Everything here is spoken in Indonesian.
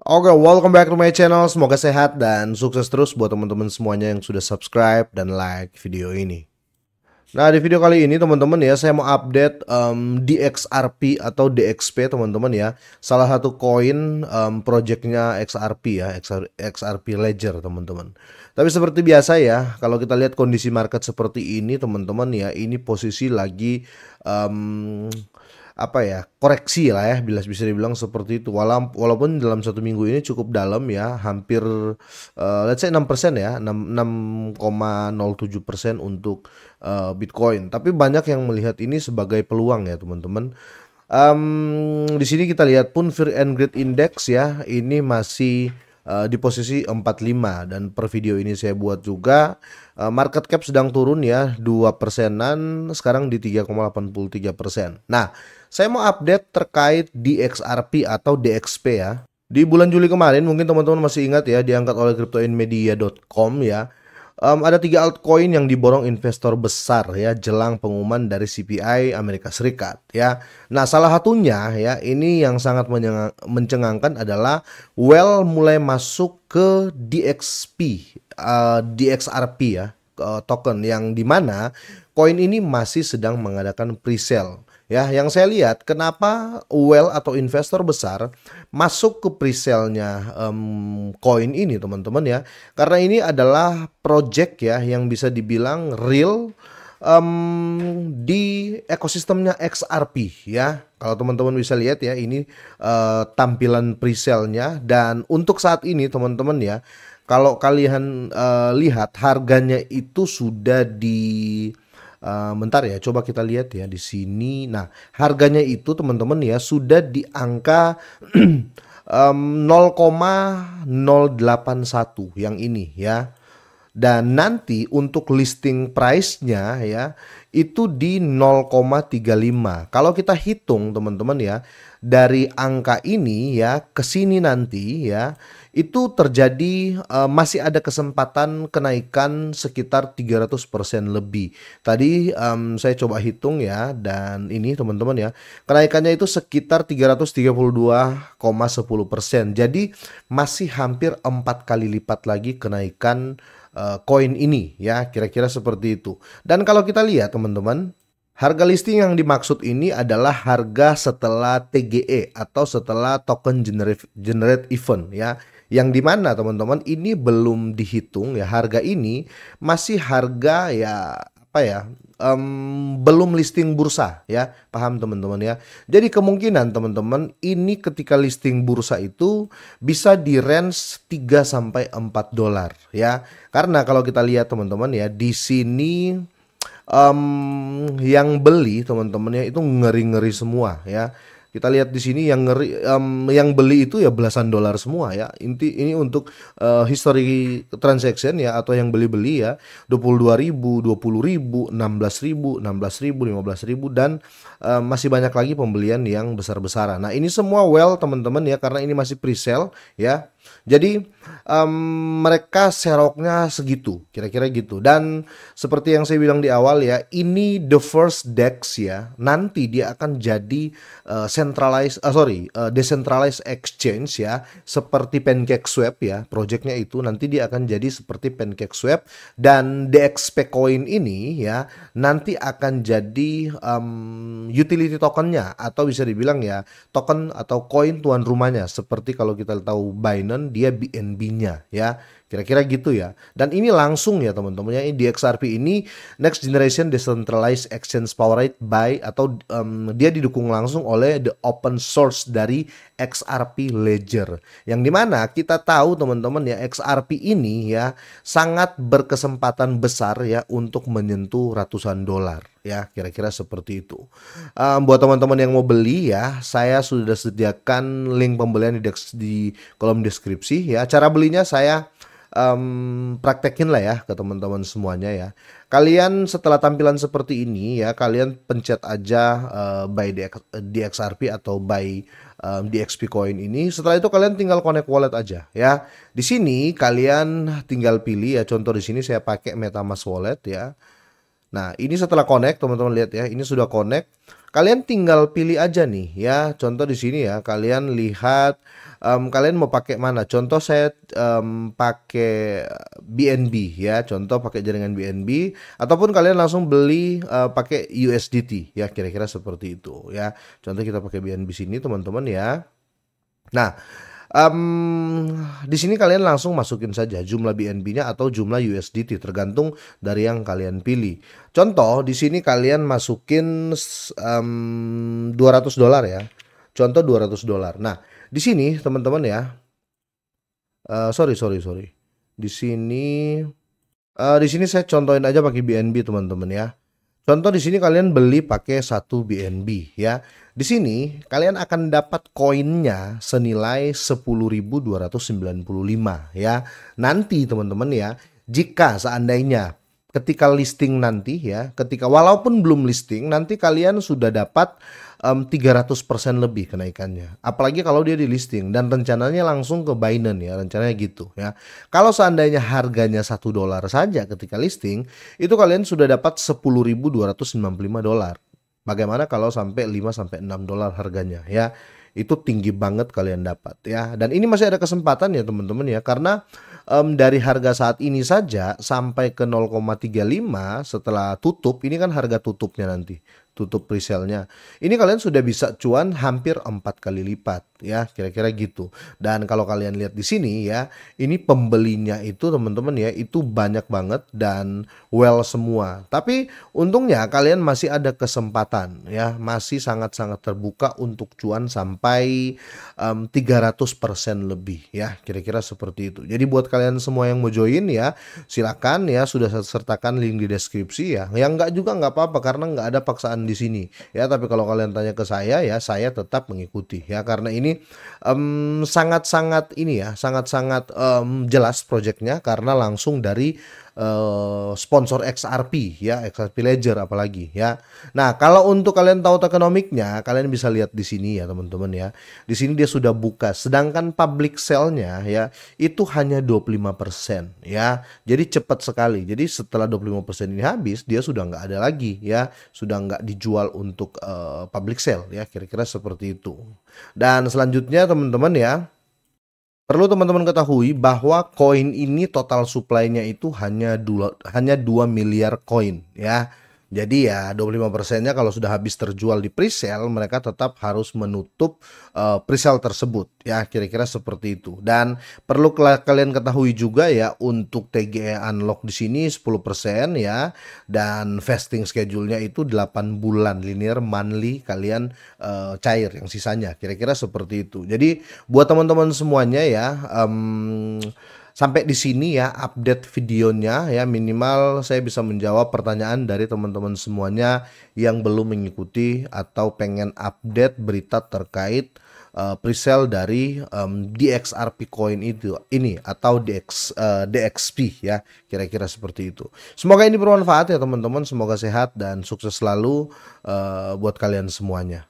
Oke, welcome back to my channel. Semoga sehat dan sukses terus buat teman-teman semuanya yang sudah subscribe dan like video ini. Nah, di video kali ini teman-teman ya, saya mau update DXRP atau DXP teman-teman ya. Salah satu koin projectnya XRP ya, XRP Ledger teman-teman. Tapi seperti biasa ya, kalau kita lihat kondisi market seperti ini teman-teman ya, ini posisi lagi apa ya, koreksi lah ya, bila bisa dibilang seperti itu. Walaupun dalam satu minggu ini cukup dalam ya, hampir let's say 6% ya, 6,07% untuk Bitcoin. Tapi banyak yang melihat ini sebagai peluang ya teman-teman. Di sini kita lihat pun Fear and Greed Index ya, ini masih di posisi 45, dan per video ini saya buat juga market cap sedang turun ya 2%-an, sekarang di 3,83%. Nah, saya mau update terkait DXRP atau DXP ya. Di bulan Juli kemarin mungkin teman-teman masih ingat ya, diangkat oleh cryptoinmedia.com ya. Ada 3 altcoin yang diborong investor besar ya jelang pengumuman dari CPI Amerika Serikat ya. Nah, salah satunya ya, ini yang sangat mencengangkan adalah Well mulai masuk ke DXRP ya, token yang dimana koin ini masih sedang mengadakan pre-sale. Ya, yang saya lihat kenapa Well atau investor besar masuk ke presale-nya koin ini teman-teman ya. Karena ini adalah project ya yang bisa dibilang real di ekosistemnya XRP ya. Kalau teman-teman bisa lihat ya, ini tampilan presale-nya, dan untuk saat ini teman-teman ya, kalau kalian lihat harganya itu sudah di bentar ya, coba kita lihat ya di sini. Nah, harganya itu teman-teman ya sudah di angka 0,081 yang ini ya. Dan nanti untuk listing price-nya ya itu di 0,35. Kalau kita hitung teman-teman ya, dari angka ini ya ke sini nanti ya, itu terjadi masih ada kesempatan kenaikan sekitar 300% lebih. Tadi saya coba hitung ya, dan ini teman-teman ya, kenaikannya itu sekitar 332,10%. Jadi masih hampir 4 kali lipat lagi kenaikan koin ini ya, kira-kira seperti itu. Dan kalau kita lihat teman-teman, harga listing yang dimaksud ini adalah harga setelah TGE atau setelah token generate event ya, yang dimana teman-teman ini belum dihitung ya, harga ini masih harga ya apa ya, belum listing bursa ya, paham teman-teman ya. Jadi kemungkinan teman-teman ini ketika listing bursa itu bisa di range 3 sampai 4 dolar ya. Karena kalau kita lihat teman-teman ya, di sini yang beli teman-teman ya itu ngeri-ngeri semua ya. Kita lihat di sini yang yang beli itu ya belasan dolar semua ya. Ini untuk history transaction ya, atau yang beli-beli ya, 22.000, 20.000, 16.000, 16.000, 15.000, dan masih banyak lagi pembelian yang besar-besaran. Nah, ini semua well teman-teman ya, karena ini masih pre-sale ya. Jadi mereka seroknya segitu, kira-kira gitu. Dan seperti yang saya bilang di awal ya, ini the first DEX ya. Nanti dia akan jadi decentralized exchange ya, seperti PancakeSwap ya. Projectnya itu nanti dia akan jadi seperti PancakeSwap, dan DXP coin ini ya nanti akan jadi utility tokennya, atau bisa dibilang ya token atau koin tuan rumahnya, seperti kalau kita tahu Binance dia BNB-nya ya, kira-kira gitu ya. Dan ini langsung ya teman-teman ya, ini DXRP ini next generation decentralized exchange powered by, atau dia didukung langsung oleh the open source dari XRP Ledger, yang dimana kita tahu teman-teman ya, XRP ini ya sangat berkesempatan besar ya untuk menyentuh ratusan dolar ya, kira-kira seperti itu. Buat teman-teman yang mau beli ya, saya sudah sediakan link pembelian di kolom deskripsi ya. Cara belinya saya praktekin lah ya ke teman-teman semuanya ya. Kalian setelah tampilan seperti ini ya, kalian pencet aja buy DXRP atau buy DXP coin ini. Setelah itu kalian tinggal connect wallet aja ya. Di sini kalian tinggal pilih ya, contoh di sini saya pakai MetaMask wallet ya. Nah, ini setelah connect teman-teman lihat ya, ini sudah connect. kalian tinggal pilih aja nih ya. Contoh di sini ya, kalian lihat kalian mau pakai mana? Contoh saya pakai BNB ya. Contoh pakai jaringan BNB ataupun kalian langsung beli pakai USDT ya, kira-kira seperti itu ya. Contoh kita pakai BNB sini teman-teman ya. Nah, di sini kalian langsung masukin saja jumlah BNB-nya atau jumlah USDT tergantung dari yang kalian pilih. Contoh di sini kalian masukin $200 ya. Contoh $200. Nah, di sini teman-teman ya. Sorry. Di sini saya contohin aja pakai BNB teman-teman ya. Contoh di sini kalian beli pakai 1 BNB ya. Di sini kalian akan dapat koinnya senilai 10.295 ya. Nanti teman-teman ya, jika seandainya ketika listing nanti ya, ketika walaupun belum listing nanti kalian sudah dapat 300% lebih kenaikannya. Apalagi kalau dia di listing dan rencananya langsung ke Binance ya, rencananya gitu ya. Kalau seandainya harganya $1 saja ketika listing, itu kalian sudah dapat $10.295. Bagaimana kalau sampai 5 sampai $6 harganya ya? Itu tinggi banget kalian dapat ya. Dan ini masih ada kesempatan ya teman-teman ya, karena dari harga saat ini saja sampai ke 0,35 setelah tutup, ini kan harga tutupnya nanti, tutup presale-nya. Ini kalian sudah bisa cuan hampir 4 kali lipat ya, kira-kira gitu. Dan kalau kalian lihat di sini ya, ini pembelinya itu teman-teman ya, itu banyak banget dan well semua. Tapi untungnya kalian masih ada kesempatan ya, masih sangat-sangat terbuka untuk cuan sampai 300% lebih ya, kira-kira seperti itu. Jadi buat kalian semua yang mau join ya, silakan ya, sudah saya sertakan link di deskripsi ya. Yang enggak juga nggak apa-apa karena nggak ada paksaan di sini ya. Tapi kalau kalian tanya ke saya ya, saya tetap mengikuti ya, karena ini sangat-sangat ini ya, sangat-sangat jelas projectnya karena langsung dari sponsor XRP ya, XRP Ledger apalagi ya. Nah, kalau untuk kalian tahu tokenomiknya, kalian bisa lihat di sini ya teman-teman ya. Di sini dia sudah buka, sedangkan public sale-nya ya itu hanya 25% ya. Jadi cepat sekali. Jadi setelah 25% ini habis, dia sudah nggak ada lagi ya, sudah nggak dijual untuk public sale ya, kira-kira seperti itu. Dan selanjutnya teman-teman ya, perlu teman-teman ketahui bahwa koin ini total supply-nya itu hanya 2 miliar koin ya. Jadi ya 25%-nya kalau sudah habis terjual di presale, mereka tetap harus menutup presale tersebut ya, kira-kira seperti itu. Dan perlu kalian ketahui juga ya, untuk TGE unlock di sini 10% ya, dan vesting schedule-nya itu 8 bulan linear monthly kalian cair yang sisanya, kira-kira seperti itu. Jadi buat teman-teman semuanya ya, sampai di sini ya update videonya ya, minimal saya bisa menjawab pertanyaan dari teman-teman semuanya yang belum mengikuti atau pengen update berita terkait presale dari DXRP coin ini atau DXP ya, kira-kira seperti itu. Semoga ini bermanfaat ya teman-teman, semoga sehat dan sukses selalu buat kalian semuanya.